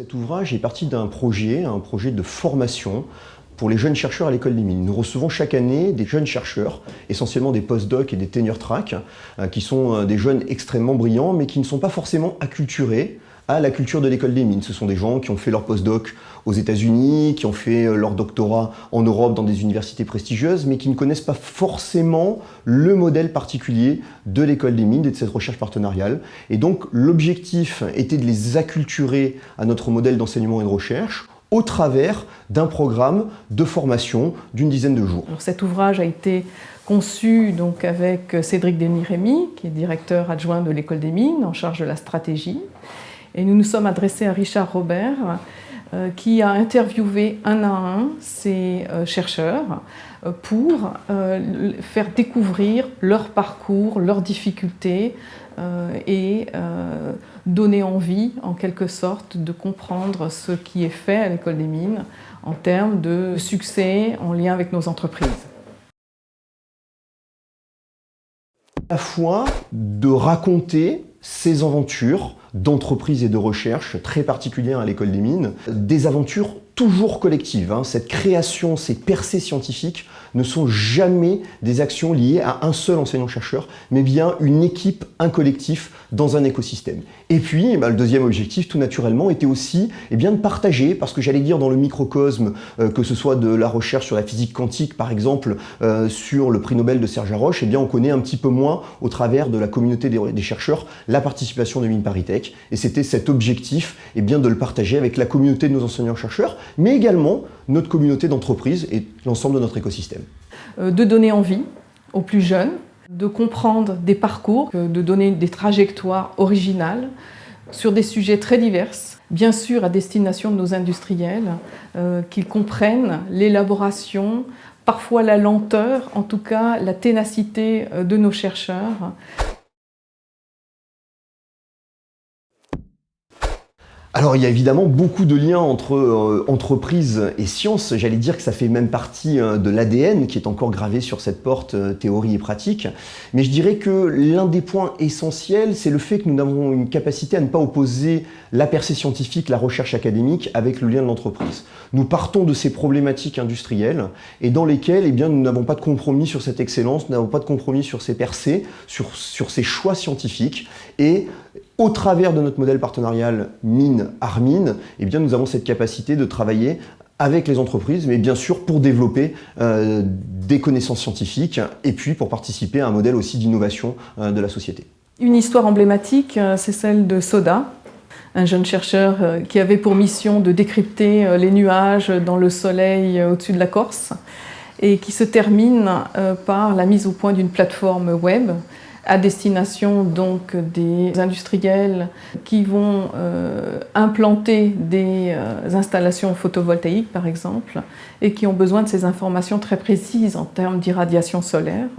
Cet ouvrage est parti d'un projet, un projet de formation pour les jeunes chercheurs à l'École des Mines. Nous recevons chaque année des jeunes chercheurs, essentiellement des post-docs et des tenure track, qui sont des jeunes extrêmement brillants, mais qui ne sont pas forcément acculturés à la culture de l'École des Mines. Ce sont des gens qui ont fait leur post-doc aux États-Unis, qui ont fait leur doctorat en Europe dans des universités prestigieuses, mais qui ne connaissent pas forcément le modèle particulier de l'École des Mines et de cette recherche partenariale. Et donc l'objectif était de les acculturer à notre modèle d'enseignement et de recherche au travers d'un programme de formation d'une dizaine de jours. Alors, cet ouvrage a été conçu donc avec Cédric Denis-Rémy, qui est directeur adjoint de l'École des Mines, en charge de la stratégie. Et nous nous sommes adressés à Richard Robert, qui a interviewé un à un ces chercheurs pour faire découvrir leur parcours, leurs difficultés et donner envie, en quelque sorte, de comprendre ce qui est fait à l'École des Mines en termes de succès en lien avec nos entreprises. À la fois de raconter ces aventures d'entreprise et de recherche très particulières à l'École des Mines, des aventures toujours collectives. Cette création, ces percées scientifiques ne sont jamais des actions liées à un seul enseignant-chercheur, mais bien une équipe, un collectif dans un écosystème. Et puis, le deuxième objectif, tout naturellement, était aussi de partager, parce que j'allais dire dans le microcosme, que ce soit de la recherche sur la physique quantique, par exemple, sur le prix Nobel de Serge Haroche, on connaît un petit peu moins, au travers de la communauté des chercheurs, la participation de Mines ParisTech. Et c'était cet objectif de le partager avec la communauté de nos enseignants-chercheurs, mais également notre communauté d'entreprises et l'ensemble de notre écosystème. De donner envie aux plus jeunes, de comprendre des parcours, de donner des trajectoires originales sur des sujets très divers, bien sûr à destination de nos industriels, qu'ils comprennent l'élaboration, parfois la lenteur, en tout cas la ténacité de nos chercheurs. Alors il y a évidemment beaucoup de liens entre entreprise et science. J'allais dire que ça fait même partie de l'ADN qui est encore gravé sur cette porte théorie et pratique. Mais je dirais que l'un des points essentiels, c'est le fait que nous avons une capacité à ne pas opposer la percée scientifique, la recherche académique avec le lien de l'entreprise. Nous partons de ces problématiques industrielles et dans lesquelles nous n'avons pas de compromis sur cette excellence, nous n'avons pas de compromis sur ces percées, sur ces choix scientifiques. Et au travers de notre modèle partenarial Mines-Armines, nous avons cette capacité de travailler avec les entreprises, mais bien sûr pour développer des connaissances scientifiques et puis pour participer à un modèle aussi d'innovation de la société. Une histoire emblématique, c'est celle de Soda, un jeune chercheur qui avait pour mission de décrypter les nuages dans le soleil au-dessus de la Corse et qui se termine par la mise au point d'une plateforme web à destination donc des industriels qui vont implanter des installations photovoltaïques par exemple et qui ont besoin de ces informations très précises en termes d'irradiation solaire.